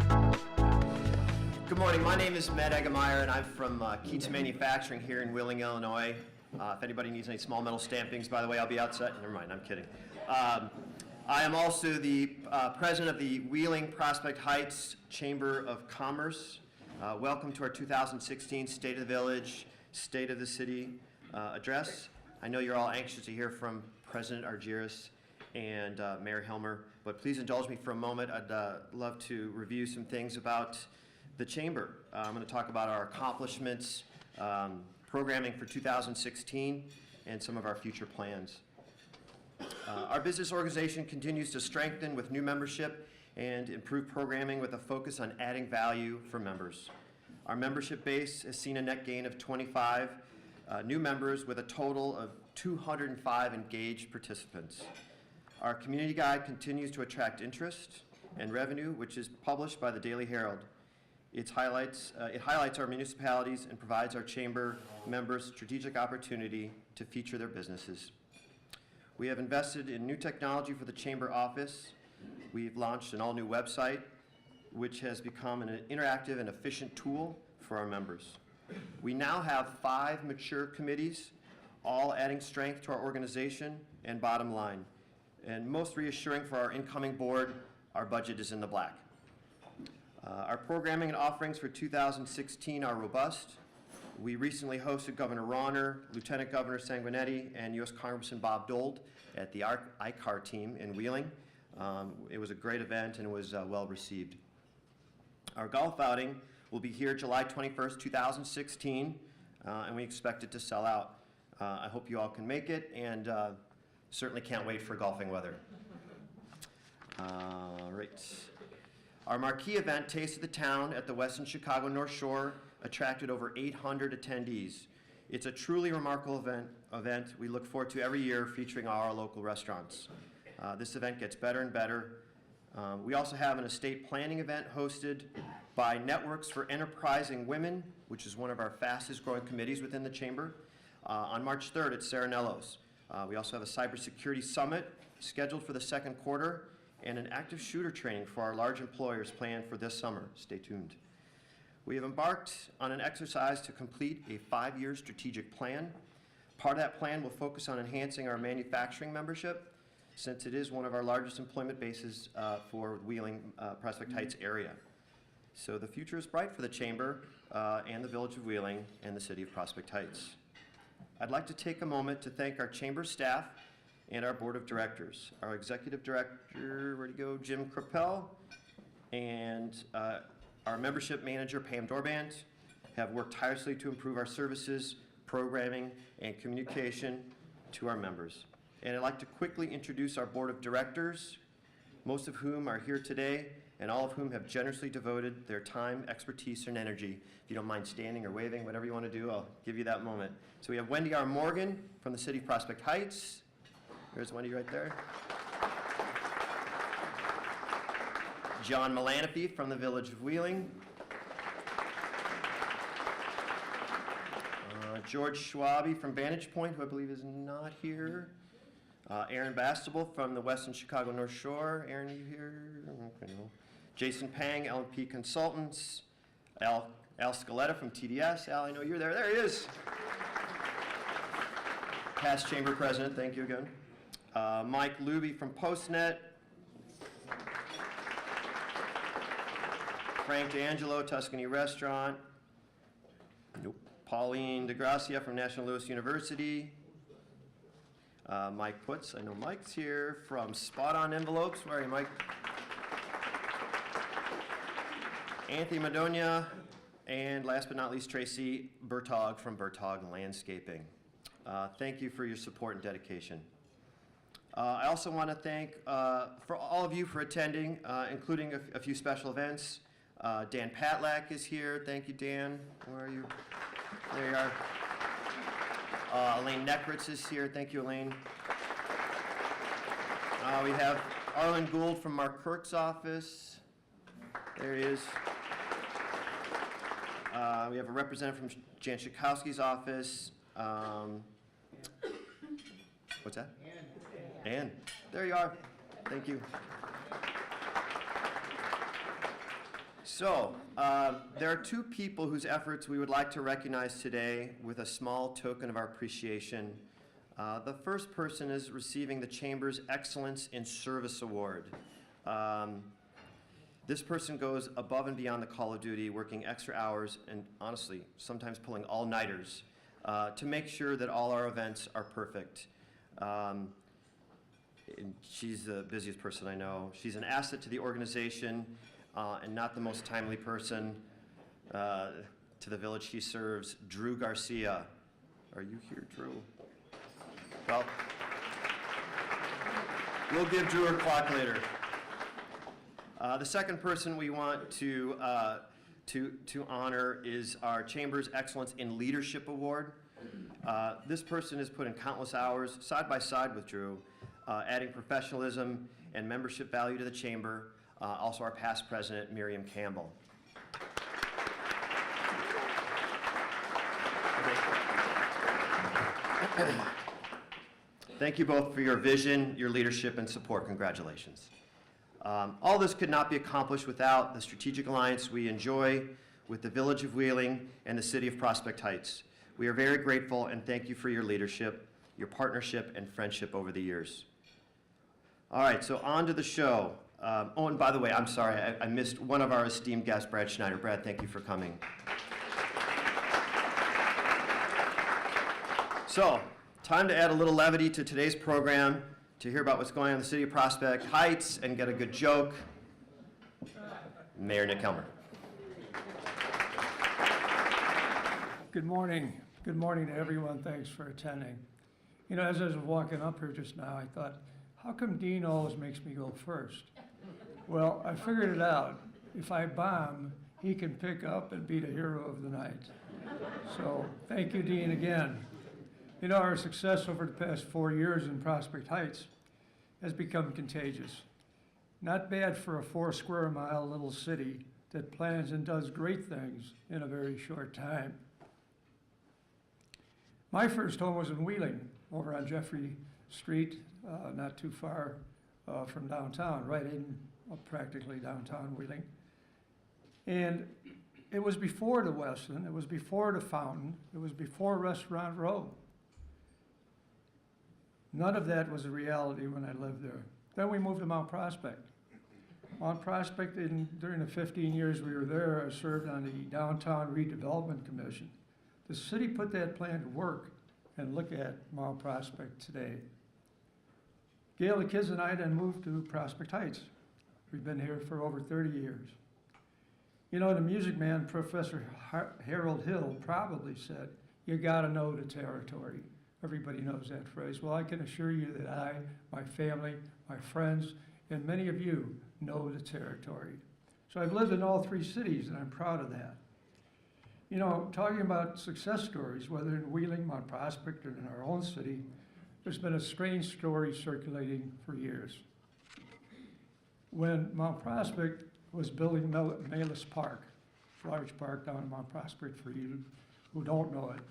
Good morning. My name is Matt Eggemeyer, and I'm from Keats Manufacturing here in Wheeling, Illinois. If anybody needs any small metal stampings, by the way, I'll be outside. Never mind, I'm kidding. I am also the president of the Wheeling Prospect Heights Chamber of Commerce. Welcome to our 2016 State of the Village, State of the City address. I know you're all anxious to hear from President Argyris and Mayor Helmer, but please indulge me for a moment. I'd love to review some things about the Chamber. I'm going to talk about our accomplishments, programming for 2016, and some of our future plans. Our business organization continues to strengthen with new membership and improved programming with a focus on adding value for members. Our membership base has seen a net gain of 25 new members with a total of 205 engaged participants. Our community guide continues to attract interest and revenue, which is published by the Daily Herald. It highlights our municipalities and provides our chamber members strategic opportunity to feature their businesses. We have invested in new technology for the chamber office. We've launched an all-new website, which has become an interactive and efficient tool for our members. We now have 5 mature committees, all adding strength to our organization and bottom line. And most reassuring for our incoming board, our budget is in the black. Our programming and offerings for 2016 are robust. We recently hosted Governor Rauner, Lieutenant Governor Sanguinetti, and U.S. Congressman Bob Dole at the ICAR team in Wheeling. It was a great event and was well received. Our golf outing will be here July 21st, 2016, and we expect it to sell out. I hope you all can make it, and certainly can't wait for golfing weather. Right. Our marquee event, Taste of the Town, at the Westin Chicago North Shore, attracted over 800 attendees. It's a truly remarkable event we look forward to every year, featuring all our local restaurants. This event gets better and better. We also have an estate planning event hosted by Networks for Enterprising Women, which is one of our fastest growing committees within the Chamber, on March 3rd at Saranello's. We also have a cybersecurity summit scheduled for the second quarter, and an active shooter training for our large employers planned for this summer. Stay tuned. We have embarked on an exercise to complete a 5-year strategic plan. Part of that plan will focus on enhancing our manufacturing membership, since it is one of our largest employment bases for Wheeling, Prospect Heights area. So the future is bright for the Chamber and the Village of Wheeling and the City of Prospect Heights. I'd like to take a moment to thank our Chamber staff and our Board of Directors. Our Executive Director, where'd he go, Jim Krappel, and our Membership Manager, Pam Dorbant, have worked tirelessly to improve our services, programming, and communication to our members. And I'd like to quickly introduce our Board of Directors, most of whom are here today, and all of whom have generously devoted their time, expertise, and energy. If you don't mind standing or waving, whatever you want to do, I'll give you that moment. So we have Wendy R. Morgan from the City of Prospect Heights. There's Wendy right there. John Melanophy from the Village of Wheeling. George Schwabe from Vantage Point, who I believe is not here. Aaron Bastable from the Westin Chicago North Shore. Aaron, are you here? Okay, no. Jason Pang, L&P Consultants. Al Scaletta from TDS. Al, I know you're there. There he is. Past Chamber President, thank you again. Mike Luby from Postnet. Frank D'Angelo, Tuscany Restaurant. Nope. Pauline DeGracia from National Louis University. Mike Putz, I know Mike's here, from Spot On Envelopes. Where are you, Mike? Anthony Madonia, and last but not least, Tracy Bertog from Bertog Landscaping. Thank you for your support and dedication. I also want to thank for all of you for attending, including a few special events. Dan Patlak is here. Thank you, Dan. Where are you? There you are. Elaine Nekritz is here. Thank you, Elaine. We have Arlen Gould from Mark Kirk's office. There he is. We have a representative from Jan Schakowsky's office. What's that? Ann. There you are. Thank you. So, there are two people whose efforts we would like to recognize today with a small token of our appreciation. The first person is receiving the Chamber's Excellence in Service Award. This person goes above and beyond the call of duty, working extra hours and honestly, sometimes pulling all-nighters to make sure that all our events are perfect. And she's the busiest person I know. She's an asset to the organization and not the most timely person to the village she serves. Drew Garcia. Are you here, Drew? Well, we'll give Drew her clock later. The second person we want to honor is our Chamber's Excellence in Leadership Award. This person has put in countless hours side by side with Drew, adding professionalism and membership value to the Chamber. Also our past president, Miriam Campbell. Thank you both for your vision, your leadership, and support. Congratulations. All this could not be accomplished without the strategic alliance we enjoy with the Village of Wheeling and the City of Prospect Heights. We are very grateful and thank you for your leadership, your partnership, and friendship over the years. All right, so on to the show. Oh, and by the way, I'm sorry, I missed one of our esteemed guests, Brad Schneider. Brad, thank you for coming. So, time to add a little levity to today's program, to hear about what's going on in the city of Prospect Heights and get a good joke. Mayor Nick Helmer. Good morning. Good morning to everyone. Thanks for attending. You know, as I was walking up here just now, I thought, how come Dean always makes me go first? Well, I figured it out. If I bomb, he can pick up and be the hero of the night. So thank you, Dean, again. You know, our success over the past 4 years in Prospect Heights has become contagious. Not bad for a 4 square mile little city that plans and does great things in a very short time. My first home was in Wheeling, over on Jeffrey Street, not too far from downtown, right in practically downtown Wheeling. And it was before the Westin, it was before the Fountain, it was before Restaurant Row. None of that was a reality when I lived there. Then we moved to Mount Prospect. Mount Prospect, during the 15 years we were there, I served on the Downtown Redevelopment Commission. The city put that plan to work, and look at Mount Prospect today. Gail, the kids and I then moved to Prospect Heights. We've been here for over 30 years. You know, the music man, Professor Harold Hill, probably said, you gotta know the territory. Everybody knows that phrase. Well, I can assure you that I, my family, my friends, and many of you know the territory. So I've lived in all 3 cities, and I'm proud of that. You know, talking about success stories, whether in Wheeling, Mount Prospect, or in our own city, there's been a strange story circulating for years. When Mount Prospect was building Malus Park, large park down in Mount Prospect for you who don't know it,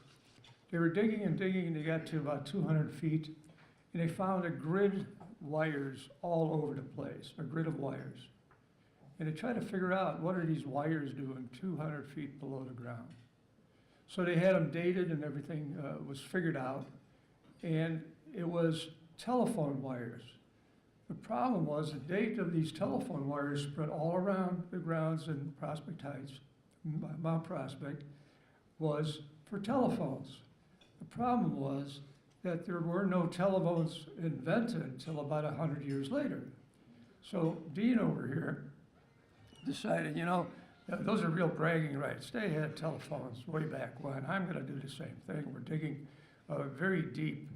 they were digging and digging, and they got to about 200 feet, and they found a grid wires all over the place, a grid of wires. And they tried to figure out what are these wires doing 200 feet below the ground. So they had them dated and everything was figured out, and it was telephone wires. The problem was the date of these telephone wires spread all around the grounds in Prospect Heights, Mount Prospect, was for telephones. The problem was that there were no telephones invented until about 100 years later. So Dean over here decided, you know, those are real bragging rights. They had telephones way back when. I'm gonna do the same thing. We're digging a very deep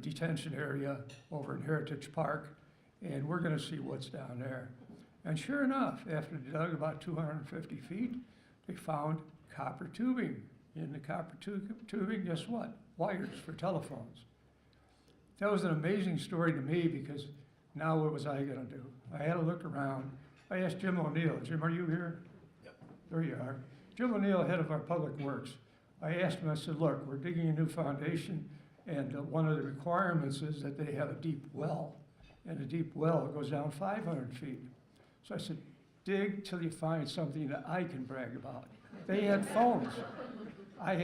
detention area over in Heritage Park, and we're gonna see what's down there. And sure enough, after they dug about 250 feet, they found copper tubing. In the copper tubing, guess what? Wires for telephones. That was an amazing story to me because now what was I gonna do? I had to look around. I asked Jim O'Neill. Jim, are you here? Yep. There you are. Jim O'Neill, head of our public works. I asked him, I said, look, we're digging a new foundation, and one of the requirements is that they have a deep well. And a deep well goes down 500 feet. So I said, dig till you find something that I can brag about. They had phones. I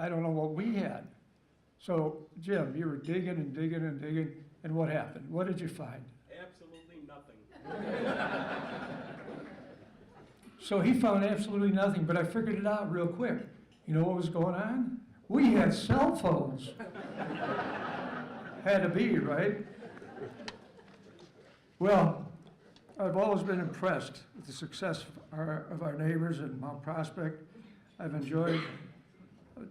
don't know what we had. So, Jim, you were digging and digging and digging, and what happened? What did you find? Absolutely nothing. So he found absolutely nothing, but I figured it out real quick. You know what was going on? We had cell phones. Had to be, right? Well, I've always been impressed with the success of our neighbors in Mount Prospect. I've enjoyed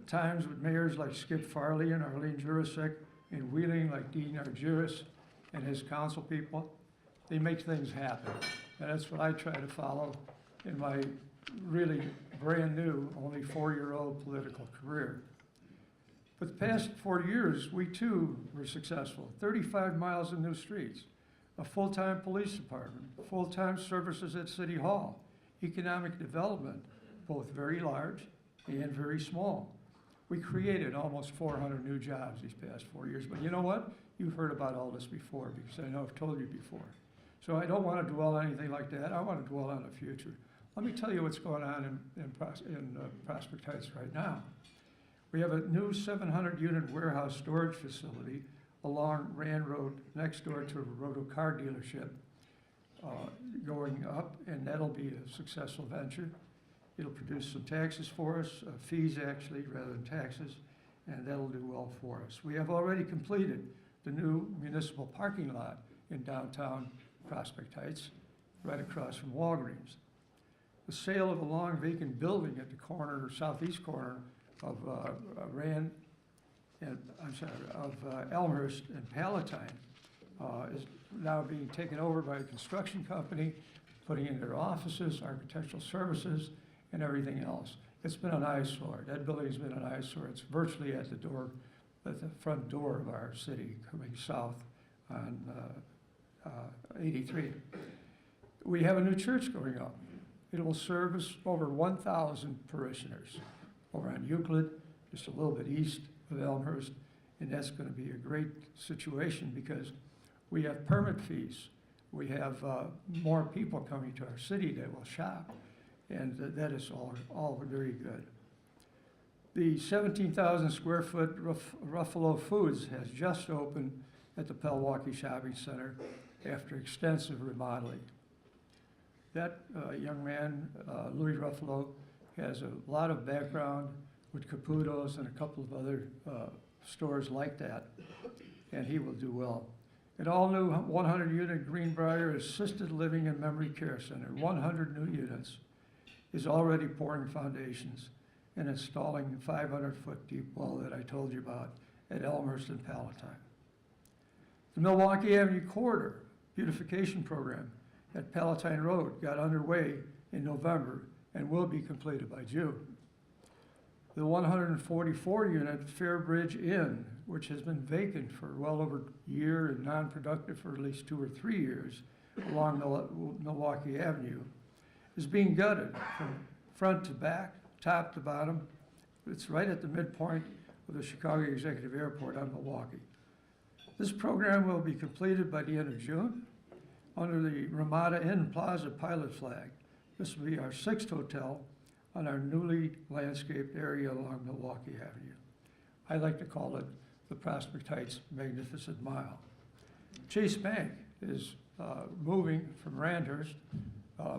times with mayors like Skip Farley and Arlene Jurasek, in Wheeling like Dean Argyris and his council people. They make things happen. And that's what I try to follow in my really brand new, only 4-year-old political career. For the past 4 years, we too were successful. 35 miles of new streets, a full-time police department, full-time services at City Hall, economic development, both very large and very small. We created almost 400 new jobs these past 4 years. But you know what? You've heard about all this before, because I know I've told you before. So I don't want to dwell on anything like that. I want to dwell on the future. Let me tell you what's going on in Prospect Heights right now. We have a new 700-unit warehouse storage facility along Rand Road next door to a Roto car dealership going up, and that'll be a successful venture. It'll produce some taxes for us, fees actually, rather than taxes, and that'll do well for us. We have already completed the new municipal parking lot in downtown Prospect Heights, right across from Walgreens. The sale of a long vacant building at the corner, southeast corner of Elmhurst and Palatine is now being taken over by a construction company, putting in their offices, architectural services, and everything else. It's been an eyesore. That building's been an eyesore. It's virtually at the front door of our city, coming south on 83. We have a new church going up. It will service over 1,000 parishioners over on Euclid, just a little bit east of Elmhurst, and that's going to be a great situation because we have permit fees. We have more people coming to our city that will shop, and that is all very good. The 17,000 square foot Ruffalo Foods has just opened at the Pelwaukee Shopping Center after extensive remodeling. That young man, Louis Ruffalo, has a lot of background with Caputo's and a couple of other stores like that, and he will do well. An all-new 100-unit Greenbrier Assisted Living and Memory Care Center, 100 new units, is already pouring foundations and installing the 500-foot deep well that I told you about at Elmhurst and Palatine. The Milwaukee Avenue Corridor Beautification Program at Palatine Road got underway in November and will be completed by June. The 144-unit Fairbridge Inn, which has been vacant for well over a year and non-productive for at least 2 or 3 years along Milwaukee Avenue, is being gutted from front to back, top to bottom. It's right at the midpoint of the Chicago Executive Airport on Milwaukee. This program will be completed by the end of June under the Ramada Inn Plaza pilot flag. This will be our 6th hotel on our newly landscaped area along Milwaukee Avenue. I like to call it the Prospect Heights Magnificent Mile. Chase Bank is moving from Randhurst,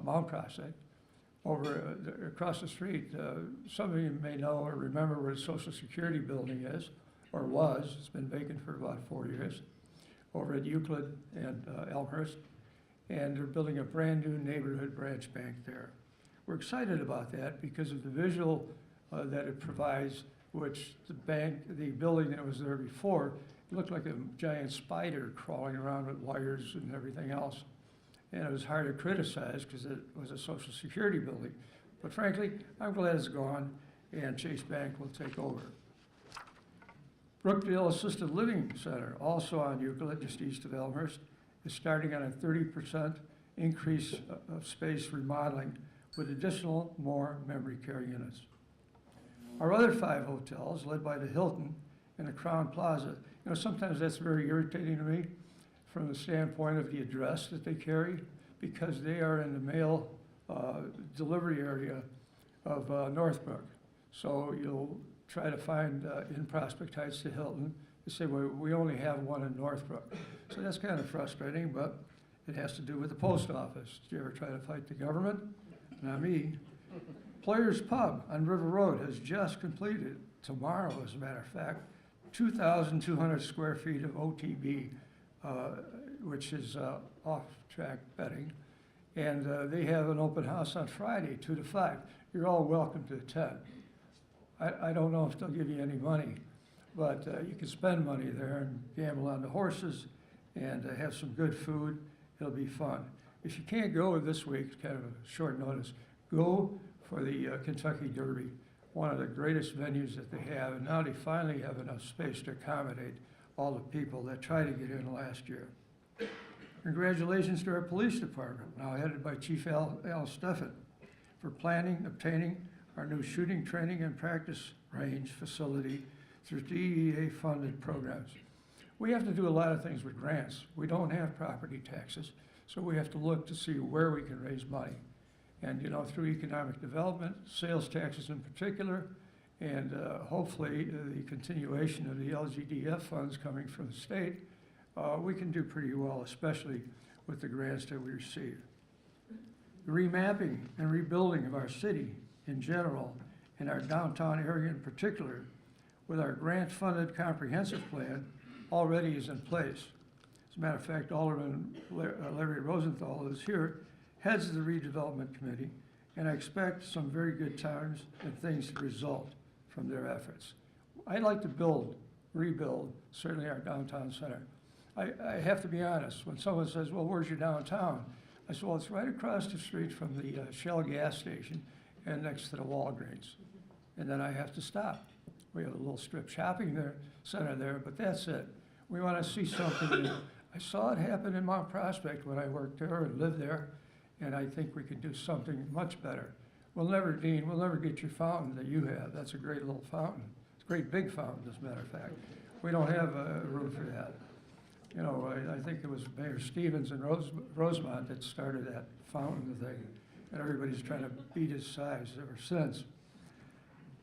Mount Prospect, over across the street. Some of you may know or remember where the Social Security building is, or was. It's been vacant for about 4 years, over at Euclid and Elmhurst. And they're building a brand new neighborhood branch bank there. We're excited about that because of the visual that it provides, which the building that was there before, looked like a giant spider crawling around with wires and everything else. And it was hard to criticize because it was a Social Security building. But frankly, I'm glad it's gone and Chase Bank will take over. Brookdale Assisted Living Center, also on Euclid, just east of Elmhurst, is starting on a 30% increase of space remodeling with additional more memory care units. Our other 5 hotels, led by the Hilton and the Crowne Plaza, sometimes that's very irritating to me from the standpoint of the address that they carry, because they are in the male delivery area of Northbrook. So you'll try to find in Prospect Heights to Hilton. You say, well, we only have one in Northbrook. So that's kind of frustrating, but it has to do with the post office. Did you ever try to fight the government? Not me. Players Pub on River Road has just completed, tomorrow as a matter of fact, 2,200 square feet of OTB, which is off-track betting. And they have an open house on Friday, 2 to 5. You're all welcome to attend. I don't know if they'll give you any money, but you can spend money there and gamble on the horses and have some good food. It'll be fun. If you can't go this week, kind of a short notice, go for the Kentucky Derby, one of the greatest venues that they have. And now they finally have enough space to accommodate all the people that tried to get in last year. Congratulations to our police department, now headed by Chief Al Steffen, for planning, obtaining our new shooting training and practice range facility through DEA-funded programs. We have to do a lot of things with grants. We don't have property taxes, so we have to look to see where we can raise money. And, you know, through economic development, sales taxes in particular, and hopefully the continuation of the LGDF funds coming from the state, we can do pretty well, especially with the grants that we receive. The remapping and rebuilding of our city in general, and our downtown area in particular, with our grant-funded comprehensive plan, already is in place. As a matter of fact, Alderman Larry Rosenthal is here, heads the redevelopment committee, and I expect some very good times and things to result from their efforts. I'd like to rebuild, certainly our downtown center. I have to be honest, when someone says, well, where's your downtown? I said, well, it's right across the street from the Shell gas station and next to the Walgreens. And then I have to stop. We have a little strip shopping center there, but that's it. We want to see something new. I saw it happen in Mount Prospect when I worked there and lived there, and I think we could do something much better. Dean, we'll never get your fountain that you have. That's a great little fountain. It's a great big fountain, as a matter of fact. We don't have room for that. You know, I think it was Mayor Stevens in Rosemont that started that fountain thing, and everybody's trying to beat his size ever since.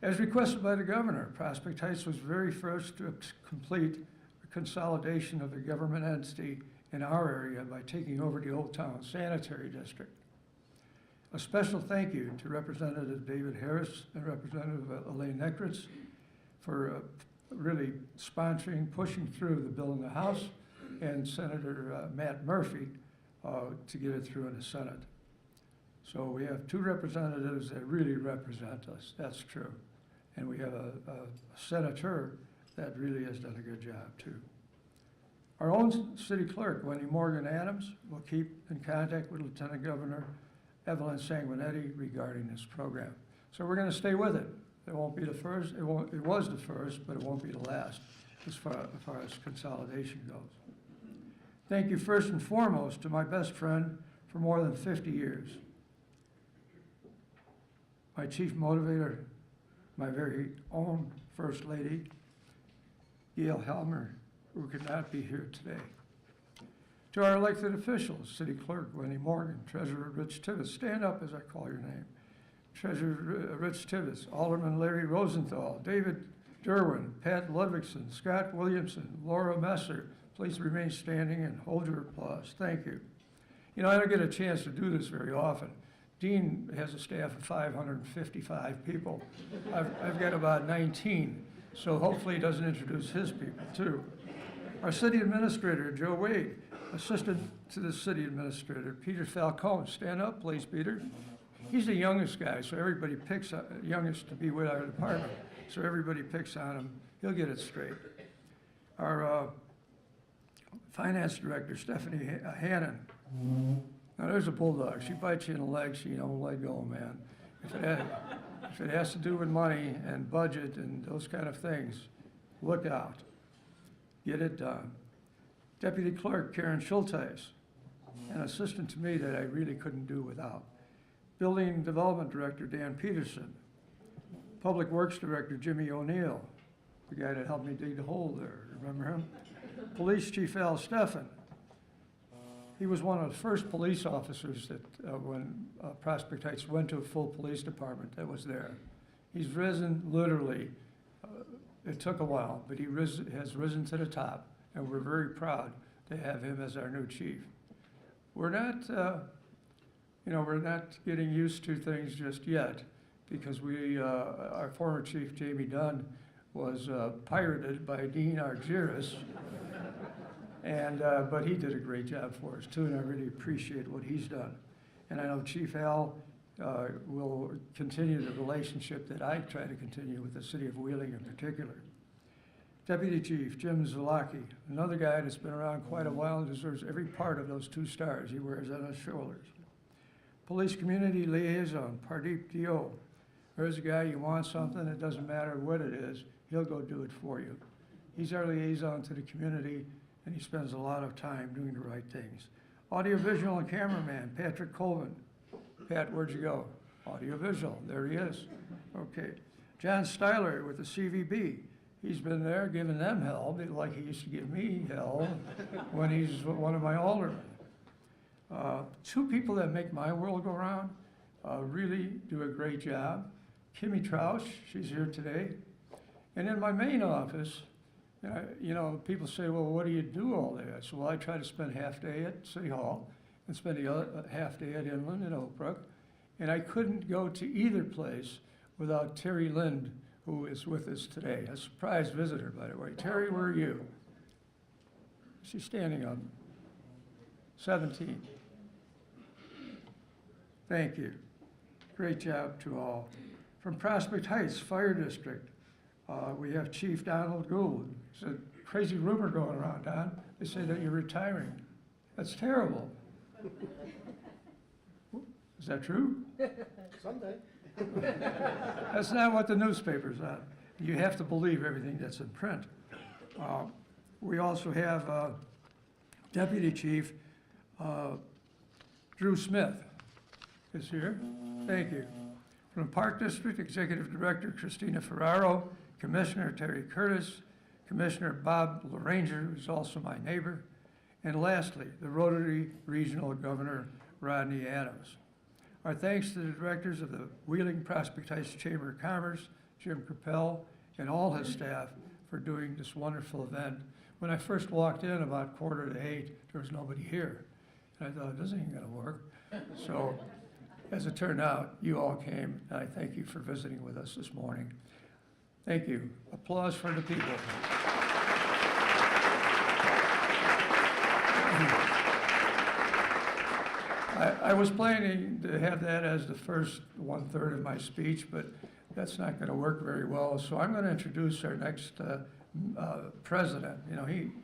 As requested by the governor, Prospect Heights was very first to complete a consolidation of the government entity in our area by taking over the Old Town Sanitary District. A special thank you to Representative David Harris and Representative Elaine Nekritz for really sponsoring, pushing through the bill in the House, and Senator Matt Murphy to get it through in the Senate. So we have two representatives that really represent us, that's true. And we have a senator that really has done a good job too. Our own city clerk, Wendy Morgan Adams, will keep in contact with Lieutenant Governor Evelyn Sanguinetti regarding this program. So we're gonna stay with it. It won't be the first, it was the first, but it won't be the last as far as consolidation goes. Thank you first and foremost to my best friend for more than 50 years. My chief motivator, my very own First Lady, Gail Helmer, who could not be here today. To our elected officials, City Clerk Wendy Morgan, Treasurer Rich Tibbetts, stand up as I call your name. Treasurer Rich Tibbetts, Alderman Larry Rosenthal, David Derwin, Pat Ludwigson, Scott Williamson, Laura Messer, please remain standing and hold your applause. Thank you. You know, I don't get a chance to do this very often. Dean has a staff of 555 people. I've got about 19, so hopefully he doesn't introduce his people too. Our city administrator, Joe Wade, assistant to the city administrator, Peter Falcone. Stand up, please, Peter. He's the youngest guy, so everybody picks youngest to be with our department. So everybody picks on him. He'll get it straight. Our finance director, Stephanie Hannon. Now there's a bulldog. She bites you in the leg, so you don't let go, man. If it has to do with money and budget and those kind of things, look out. Get it done. Deputy Clerk Karen Schulteis, an assistant to me that I really couldn't do without. Building Development Director Dan Peterson. Public Works Director Jimmy O'Neill, the guy that helped me dig the hole there. Remember him? Police Chief Al Steffen. He was one of the first police officers that, when Prospect Heights went to a full police department, that was there. He's risen literally, it took a while, but has risen to the top, and we're very proud to have him as our new chief. We're not, we're not getting used to things just yet, because our former chief, Jamie Dunn, was pirated by Dean Argyris. But he did a great job for us too, and I really appreciate what he's done. And I know Chief Al will continue the relationship that I try to continue with the city of Wheeling in particular. Deputy Chief Jim Zalaki, another guy that's been around quite a while and deserves every part of those 2 stars he wears on his shoulders. Police Community Liaison Pardeep Dio. There's a guy, you want something, it doesn't matter what it is, he'll go do it for you. He's our liaison to the community, and he spends a lot of time doing the right things. Audiovisual and cameraman, Patrick Colvin. Pat, where'd you go? Audiovisual, there he is. Okay. John Styler with the CVB. He's been there giving them hell, like he used to give me hell when he's one of my aldermen. 2 people that make my world go round, really do a great job. Kimmy Troush, she's here today. And in my main office, people say, well, what do you do all day? I said, well, I try to spend half day at City Hall and spend the other half day at Inland and Oak Brook. And I couldn't go to either place without Terry Lind, who is with us today. A surprise visitor, by the way. Terry, where are you? She's standing up. 17. Thank you. Great job to all. From Prospect Heights Fire District, we have Chief Donald Gould. There's a crazy rumor going around, Don. They say that you're retiring. That's terrible. Is that true? Someday. That's not what the newspaper's on. You have to believe everything that's in print. We also have Deputy Chief Drew Smith is here. Thank you. From Park District, Executive Director Christina Ferraro, Commissioner Terry Curtis, Commissioner Bob LaRanger, who's also my neighbor, and lastly, the Rotary Regional Governor Rodney Adams. Our thanks to the directors of the Wheeling Prospect Heights Chamber of Commerce, Jim Capel, and all his staff for doing this wonderful event. When I first walked in about 7:45, there was nobody here. And I thought, this ain't gonna work. So, as it turned out, you all came, and I thank you for visiting with us this morning. Thank you. Applause for the people. I was planning to have that as the first 1/3 of my speech, but that's not going to work very well. So I'm going to introduce our next president.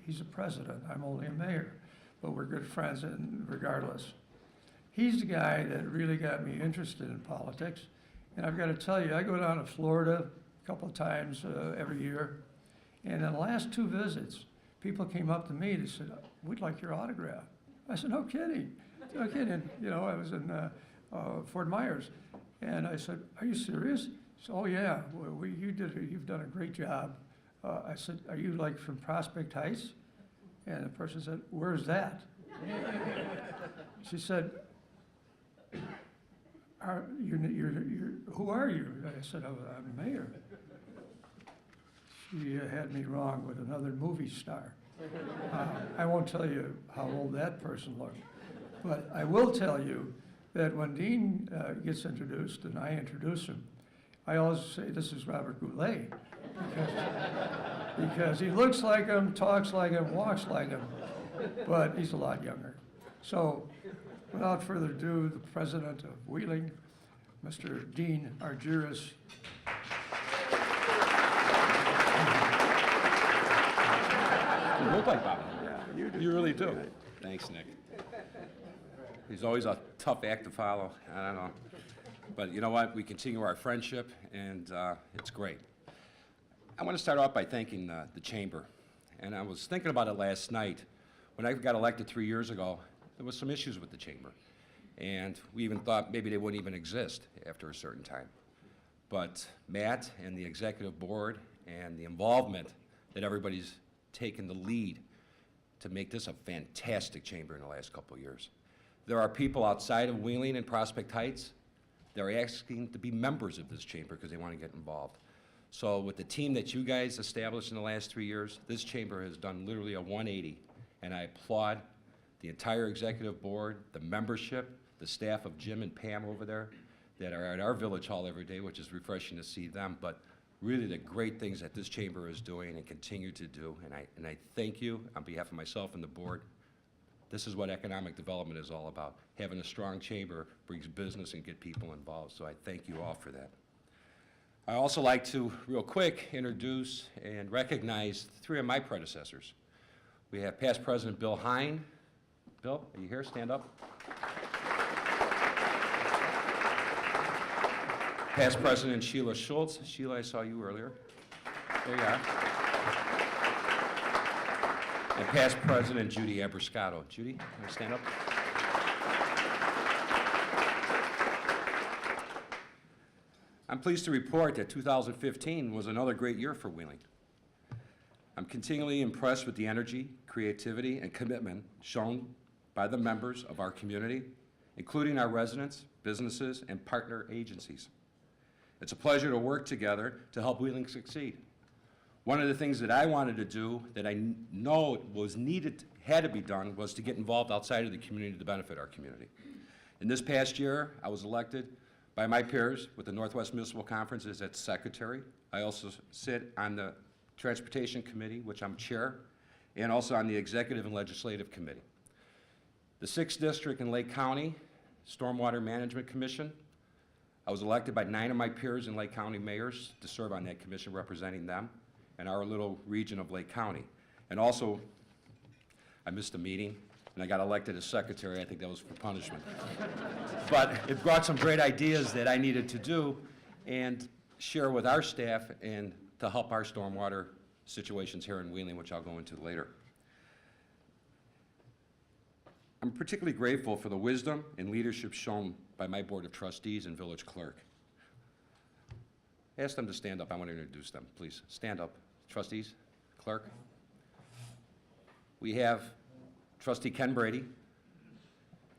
He's a president. I'm only a mayor, but we're good friends regardless. He's the guy that really got me interested in politics. And I've got to tell you, I go down to Florida a couple of times every year. And in the last 2 visits, people came up to me and said, we'd like your autograph. I said, no kidding. No kidding. I was in Fort Myers. And I said, are you serious? He said, oh yeah, well, you've done a great job. I said, are you like from Prospect Heights? And the person said, where's that? She said, who are you? I said, I'm mayor. She had me wrong with another movie star. I won't tell you how old that person looked, but I will tell you that when Dean gets introduced and I introduce him, I always say, this is Robert Goulet, because he looks like him, talks like him, walks like him, but he's a lot younger. So, without further ado, the president of Wheeling, Mr. Dean Argyris. You look like Bob. Yeah, You really do. Thanks, Nick. He's always a tough act to follow. I don't know. But you know what? We continue our friendship, and it's great. I want to start off by thanking the Chamber. And I was thinking about it last night. When I got elected 3 years ago, there was some issues with the Chamber. And we even thought maybe they wouldn't even exist after a certain time. But Matt and the executive board and the involvement that everybody's taken the lead to make this a fantastic chamber in the last couple of years. There are people outside of Wheeling and Prospect Heights that are asking to be members of this chamber because they want to get involved. So with the team that you guys established in the last 3 years, this chamber has done literally a 180, and I applaud the entire executive board, the membership, the staff of Jim and Pam over there that are at our village hall every day, which is refreshing to see them, but really the great things that this chamber is doing and continue to do, and I thank you on behalf of myself and the board. This is what economic development is all about. Having a strong chamber brings business and get people involved, so I thank you all for that. I also like to, real quick, introduce and recognize 3 of my predecessors. We have past President Bill Hine. Bill, are you here? Stand up. Past President Sheila Schultz. Sheila, I saw you earlier. There you are. And past President Judy Abrascato. Judy, you want to stand up? I'm pleased to report that 2015 was another great year for Wheeling. I'm continually impressed with the energy, creativity, and commitment shown by the members of our community, including our residents, businesses, and partner agencies. It's a pleasure to work together to help Wheeling succeed. One of the things that I wanted to do that I know was needed, had to be done, was to get involved outside of the community to benefit our community. In this past year, I was elected by my peers with the Northwest Municipal Conference as its secretary. I also sit on the Transportation Committee, which I'm chair, and also on the Executive and Legislative Committee. The 6th District in Lake County Stormwater Management Commission, I was elected by 9 of my peers in Lake County mayors to serve on that commission representing them and our little region of Lake County. And also, I missed a meeting, and I got elected as secretary. I think that was for punishment. But it brought some great ideas that I needed to do and share with our staff and to help our stormwater situations here in Wheeling, which I'll go into later. I'm particularly grateful for the wisdom and leadership shown by my Board of Trustees and Village Clerk. Ask them to stand up. I want to introduce them, please. Stand up. Trustees, Clerk. We have Trustee Ken Brady,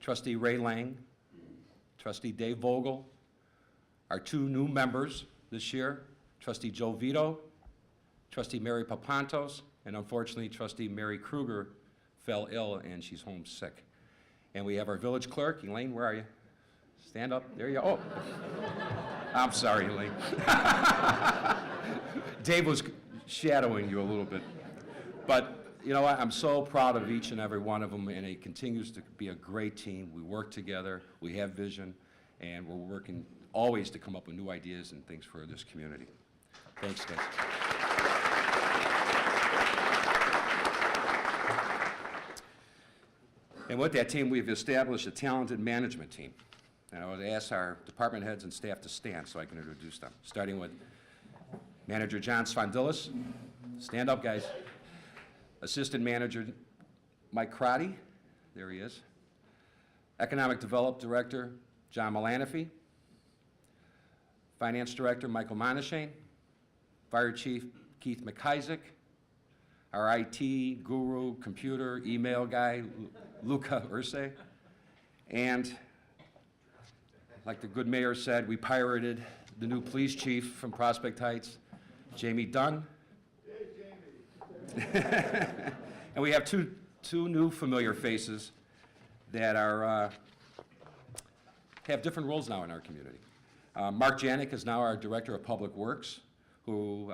Trustee Ray Lang, Trustee Dave Vogel, our 2 new members this year, Trustee Joe Vito, Trustee Mary Papantos, and unfortunately, Trustee Mary Kruger fell ill and she's home sick. And we have our village clerk, Elaine, where are you? Stand up, there you go. Oh, I'm sorry, Elaine. Dave was shadowing you a little bit. But you know what, I'm so proud of each and every one of them, and it continues to be a great team. We work together, we have vision, and we're working always to come up with new ideas and things for this community. Thanks, guys. And with that team, we've established a talented management team. And I would ask our department heads and staff to stand so I can introduce them, starting with Manager John Svandilis. Stand up, guys. Assistant Manager Mike Crotty. There he is. Economic Development Director John Malanafi. Finance Director Michael Monashane. Fire Chief Keith McIsaac. Our IT guru, computer, email guy, Luca Urse. And like the good mayor said, we pirated the new police chief from Prospect Heights, Jamie Dunn. And we have two new familiar faces that are have different roles now in our community. Mark Janik is now our Director of Public Works, who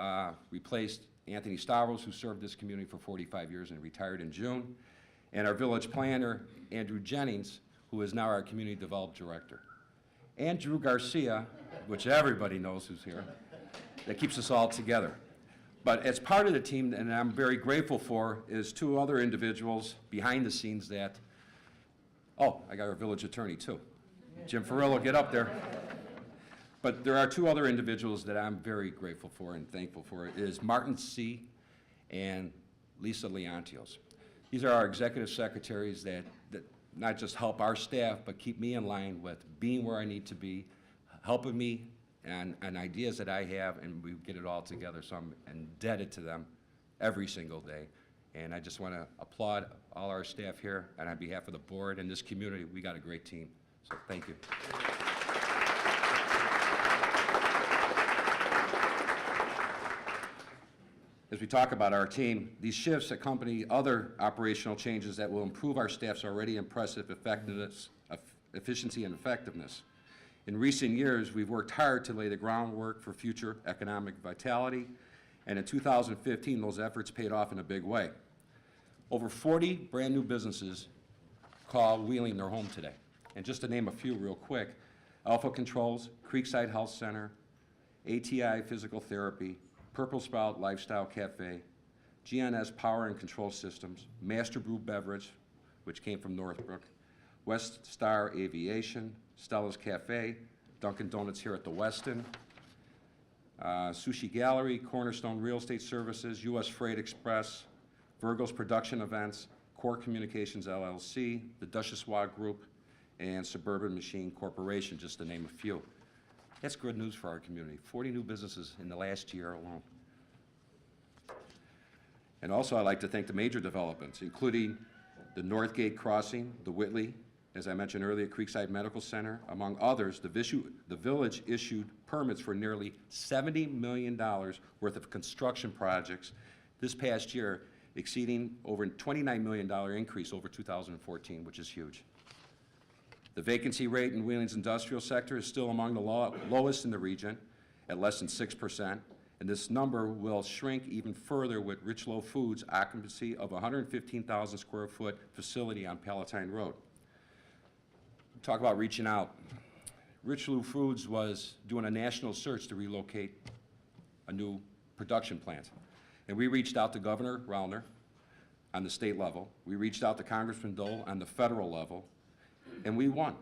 replaced Anthony Stavros, who served this community for 45 years and retired in June, and our village planner, Andrew Jennings, who is now our Community Development Director. And Drew Garcia, which everybody knows who's here, that keeps us all together. But as part of the team, and I'm very grateful for, is 2 other individuals behind the scenes that, oh, I got our village attorney too. Jim Ferrillo, get up there. But there are 2 other individuals that I'm very grateful for and thankful for. It is Martin C. and Lisa Leontios. These are our executive secretaries that not just help our staff, but keep me in line with being where I need to be, helping me and ideas that I have, and we get it all together. So I'm indebted to them every single day. And I just want to applaud all our staff here, and on behalf of the board and this community, we got a great team. So thank you. As we talk about our team, these shifts accompany other operational changes that will improve our staff's already impressive efficiency and effectiveness. In recent years, we've worked hard to lay the groundwork for future economic vitality, and in 2015, those efforts paid off in a big way. Over 40 brand-new businesses call Wheeling their home today. And just to name a few real quick, Alpha Controls, Creekside Health Center, ATI Physical Therapy, Purple Sprout Lifestyle Cafe, GNS Power and Control Systems, Master Brew Beverage, which came from Northbrook, West Star Aviation, Stella's Cafe, Dunkin' Donuts here at the Westin, Sushi Gallery, Cornerstone Real Estate Services, U.S. Freight Express, Virgo's Production Events, Core Communications LLC, the Duchossois Group, and Suburban Machine Corporation, just to name a few. That's good news for our community. 40 new businesses in the last year alone. And also, I'd like to thank the major developments, including the Northgate Crossing, the Whitley, as I mentioned earlier, Creekside Medical Center, among others. The village issued permits for nearly $70 million worth of construction projects this past year, exceeding over a $29 million increase over 2014, which is huge. The vacancy rate in Wheeling's industrial sector is still among the lowest in the region, at less than 6%, and this number will shrink even further with Richlow Foods' occupancy of a 115,000 square foot facility on Palatine Road. Talk about reaching out. Richlow Foods was doing a national search to relocate a new production plant. And we reached out to Governor Rauner on the state level. We reached out to Congressman Dole on the federal level, and we won.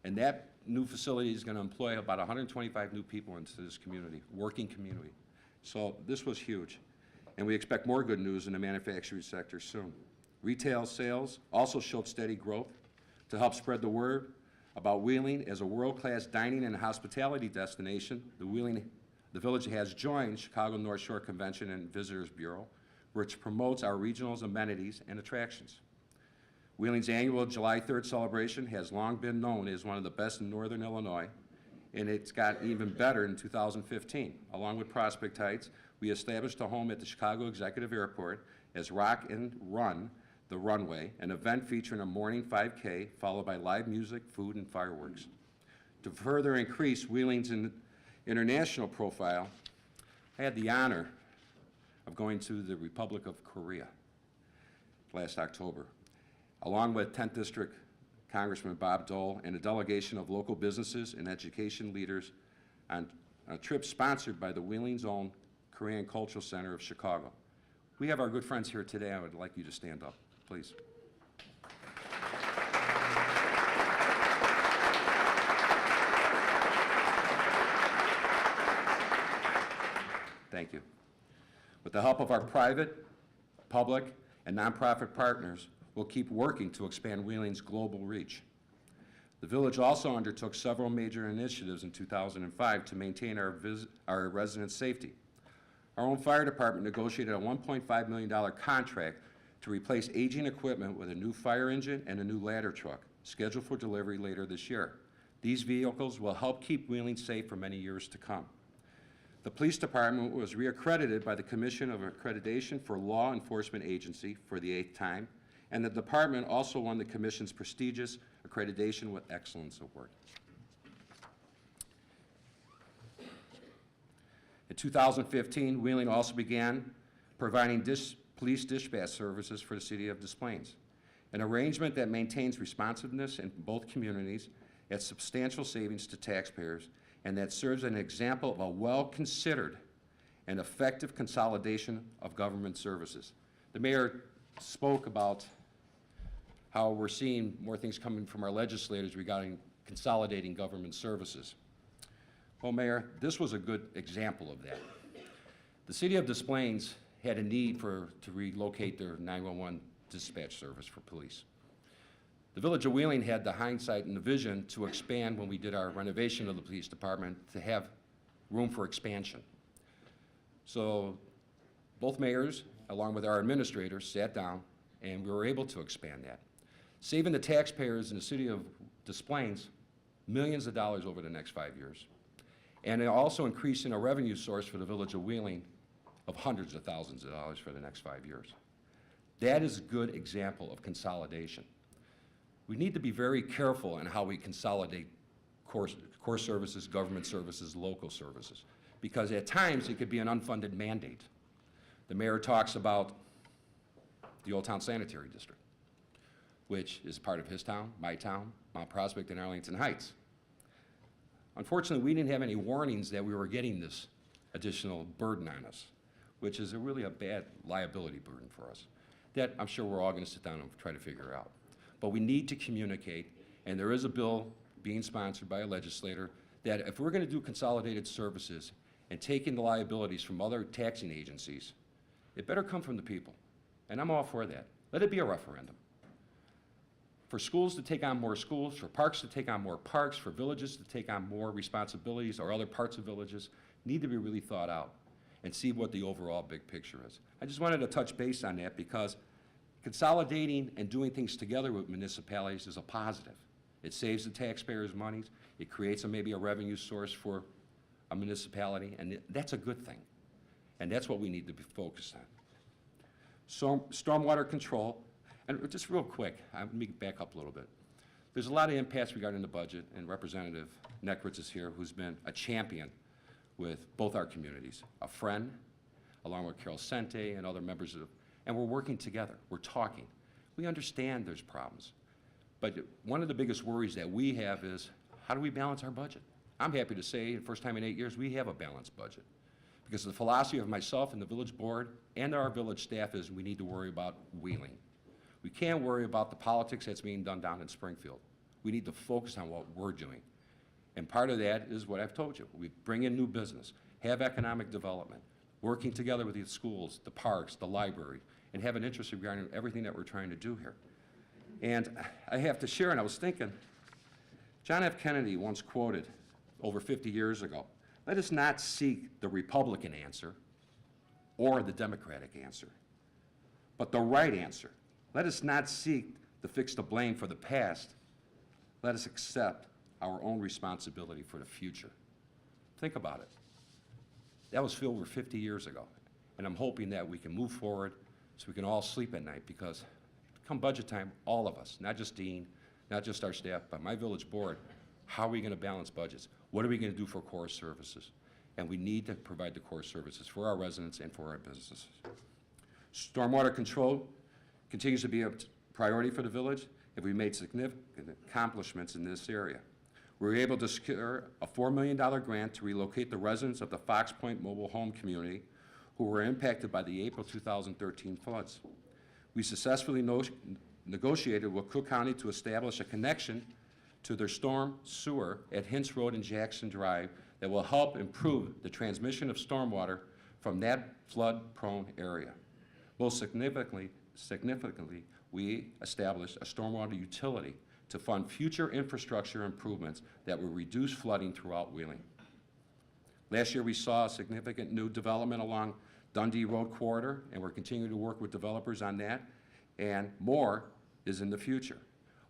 And that new facility is going to employ about 125 new people into this community, working community. So this was huge. And we expect more good news in the manufacturing sector soon. Retail sales also showed steady growth. To help spread the word about Wheeling as a world-class dining and hospitality destination, the village has joined Chicago North Shore Convention and Visitors Bureau, which promotes our regional's amenities and attractions. Wheeling's annual July 3rd celebration has long been known as one of the best in Northern Illinois, and it's got even better in 2015. Along with Prospect Heights, we established a home at the Chicago Executive Airport as Rock and Run, the Runway, an event featuring a morning 5K, followed by live music, food, and fireworks. To further increase Wheeling's international profile, I had the honor of going to the Republic of Korea last October, along with 10th District Congressman Bob Dole and a delegation of local businesses and education leaders on a trip sponsored by the Wheeling's own Korean Cultural Center of Chicago. We have our good friends here today. I would like you to stand up, please. Thank you. With the help of our private, public, and nonprofit partners, we'll keep working to expand Wheeling's global reach. The village also undertook several major initiatives in 2005 to maintain our residents' safety. Our own fire department negotiated a $1.5 million contract to replace aging equipment with a new fire engine and a new ladder truck, scheduled for delivery later this year. These vehicles will help keep Wheeling safe for many years to come. The police department was reaccredited by the Commission of Accreditation for Law Enforcement Agency for the 8th time, and the department also won the Commission's prestigious Accreditation with Excellence Award. In 2015, Wheeling also began providing police dispatch services for the city of Des Plaines, an arrangement that maintains responsiveness in both communities at substantial savings to taxpayers, and that serves as an example of a well-considered and effective consolidation of government services. The mayor spoke about how we're seeing more things coming from our legislators regarding consolidating government services. Well, Mayor, this was a good example of that. The city of Des Plaines had a need to relocate their 911 dispatch service for police. The village of Wheeling had the hindsight and the vision to expand when we did our renovation of the police department to have room for expansion. So both mayors along with our administrators, sat down, and we were able to expand that, saving the taxpayers in the city of Des Plaines millions of dollars over the next 5 years, and also increasing a revenue source for the village of Wheeling of hundreds of thousands of dollars for the next 5 years. That is a good example of consolidation. We need to be very careful in how we consolidate core services, government services, local services, because at times it could be an unfunded mandate. The mayor talks about the Old Town Sanitary District, which is part of his town, my town, Mount Prospect, and Arlington Heights. Unfortunately, we didn't have any warnings that we were getting this additional burden on us, which is really a bad liability burden for us, that I'm sure we're all going to sit down and try to figure out. But we need to communicate, and there is a bill being sponsored by a legislator that if we're going to do consolidated services and taking the liabilities from other taxing agencies, it better come from the people. And I'm all for that. Let it be a referendum. For schools to take on more schools, for parks to take on more parks, for villages to take on more responsibilities, or other parts of villages, need to be really thought out and see what the overall big picture is. I just wanted to touch base on that because consolidating and doing things together with municipalities is a positive. It saves the taxpayers' monies, it creates maybe a revenue source for a municipality, and that's a good thing. And that's what we need to be focused on. Stormwater control, and just real quick, let me back up a little bit. There's a lot of impasse regarding the budget, and Representative Neckwitz is here, who's been a champion with both our communities, a friend, along with Carol Sente and other members of, and we're working together, we're talking. We understand there's problems, but one of the biggest worries that we have is, how do we balance our budget? I'm happy to say, the first time in 8 years, we have a balanced budget. Because the philosophy of myself and the village board and our village staff is we need to worry about Wheeling. We can't worry about the politics that's being done down in Springfield. We need to focus on what we're doing. And part of that is what I've told you. We bring in new business, have economic development, working together with the schools, the parks, the library, and have an interest regarding everything that we're trying to do here. And I have to share, and I was thinking, John F. Kennedy once quoted over 50 years ago, "Let us not seek the Republican answer or the Democratic answer, but the right answer. Let us not seek to fix the blame for the past. Let us accept our own responsibility for the future." Think about it. That was over 50 years ago. And I'm hoping that we can move forward so we can all sleep at night, because come budget time, all of us, not just Dean, not just our staff, but my village board, how are we going to balance budgets? What are we going to do for core services? And we need to provide the core services for our residents and for our businesses. Stormwater control continues to be a priority for the village, and we made significant accomplishments in this area. We were able to secure a $4 million grant to relocate the residents of the Fox Point mobile home community who were impacted by the April 2013 floods. We successfully negotiated with Cook County to establish a connection to their storm sewer at Hintz Road and Jackson Drive that will help improve the transmission of stormwater from that flood-prone area. Most significantly, we established a stormwater utility to fund future infrastructure improvements that will reduce flooding throughout Wheeling. Last year, we saw a significant new development along Dundee Road corridor, and we're continuing to work with developers on that, and more is in the future.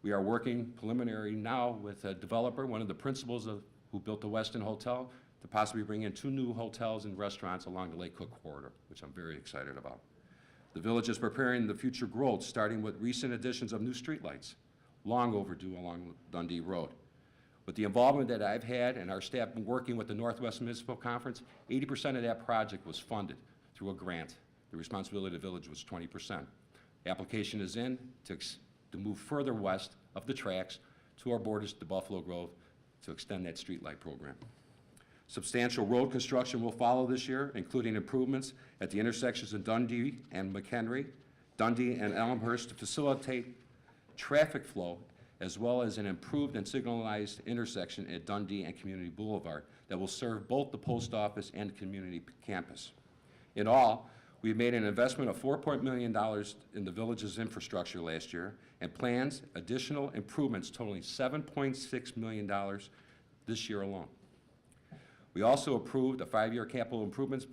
We are working preliminary now with a developer, one of the principals who built the Westin Hotel, to possibly bring in 2 new hotels and restaurants along the Lake Cook corridor, which I'm very excited about. The village is preparing the future growth, starting with recent additions of new streetlights, long overdue along Dundee Road. With the involvement that I've had and our staff been working with the Northwest Municipal Conference, 80% of that project was funded through a grant. The responsibility of the village was 20%. Application is in to move further west of the tracks to our borders to Buffalo Grove to extend that streetlight program. Substantial road construction will follow this year, including improvements at the intersections of Dundee and McHenry, Dundee and Elmhurst to facilitate traffic flow, as well as an improved and signalized intersection at Dundee and Community Boulevard that will serve both the post office and community campus. In all, we've made an investment of $4 million in the village's infrastructure last year and plans additional improvements totaling $7.6 million this year alone. We also approved a 5-year capital improvements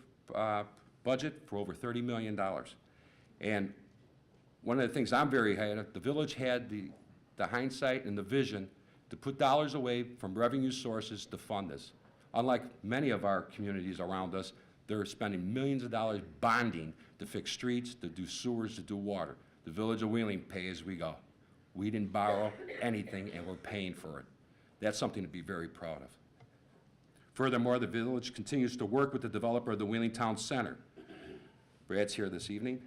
budget for over $30 million. And one of the things I'm very happy of, the village had the hindsight and the vision to put dollars away from revenue sources to fund this. Unlike many of our communities around us, they're spending millions of dollars bonding to fix streets, to do sewers, to do water. The Village of Wheeling pay as we go. We didn't borrow anything, and we're paying for it. That's something to be very proud of. Furthermore, the village continues to work with the developer of the Wheeling Town Center. Brad's here this evening.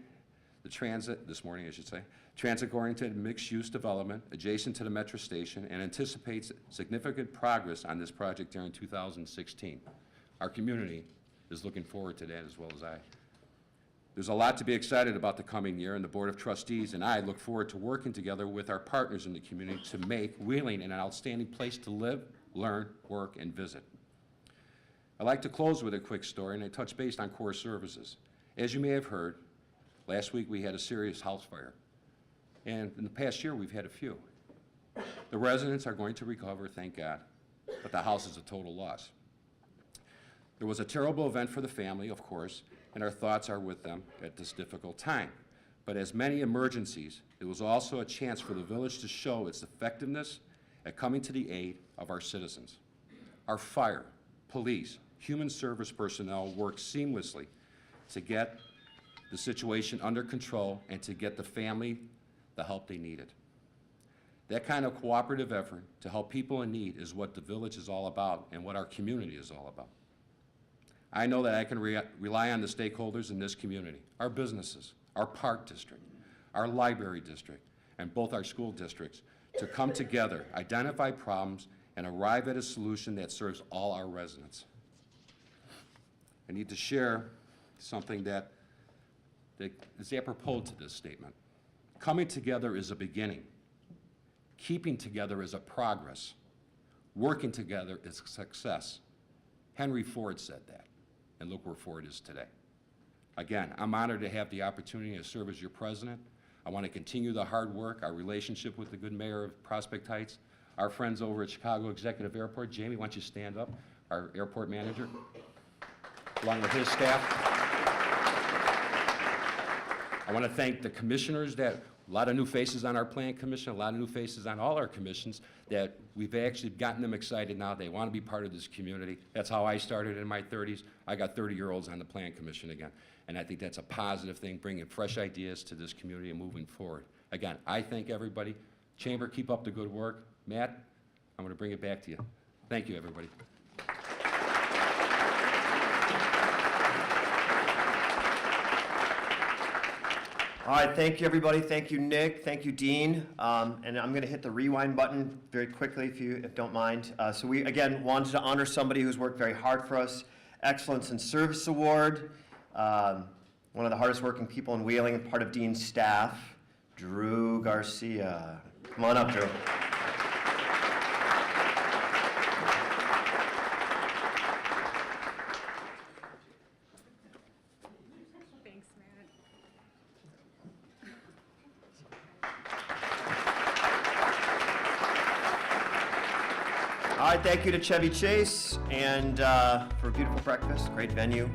This morning I should say, transit-oriented mixed-use development adjacent to the metro station, and anticipates significant progress on this project during 2016. Our community is looking forward to that as well as I. There's a lot to be excited about the coming year, and the Board of Trustees and I look forward to working together with our partners in the community to make Wheeling an outstanding place to live, learn, work, and visit. I'd like to close with a quick story, and I touch base on core services. As you may have heard, last week we had a serious house fire, and in the past year we've had a few. The residents are going to recover, thank God, but the house is a total loss. There was a terrible event for the family, of course, and our thoughts are with them at this difficult time. But as many emergencies, it was also a chance for the village to show its effectiveness at coming to the aid of our citizens. Our fire, police, human service personnel worked seamlessly to get the situation under control and to get the family the help they needed. That kind of cooperative effort to help people in need is what the village is all about and what our community is all about. I know that I can rely on the stakeholders in this community, our businesses, our park district, our library district, and both our school districts to come together, identify problems, and arrive at a solution that serves all our residents. I need to share something that is apropos to this statement. Coming together is a beginning. Keeping together is a progress. Working together is success. Henry Ford said that, and look where Ford is today. Again, I'm honored to have the opportunity to serve as your president. I want to continue the hard work, our relationship with the good mayor of Prospect Heights, our friends over at Chicago Executive Airport. Jamie, why don't you stand up, our airport manager, along with his staff. I want to thank the commissioners a lot of new faces on our plan commission, a lot of new faces on all our commissions that we've actually gotten them excited now. They want to be part of this community. That's how I started in my 30s. I got 30-year-olds on the plan commission again. And I think that's a positive thing, bringing fresh ideas to this community and moving forward. Again, I thank everybody. Chamber, keep up the good work. Matt, I'm going to bring it back to you. Thank you, everybody. All right, thank you, everybody. Thank you, Nick. Thank you, Dean. And I'm going to hit the rewind button very quickly, if you don't mind. So we, again, wanted to honor somebody who's worked very hard for us. Excellence in Service Award. One of the hardest working people in Wheeling, part of Dean's staff, Drew Garcia. Come on up, Drew. Thanks, Matt. All right, thank you to Chevy Chase and for a beautiful breakfast, great venue.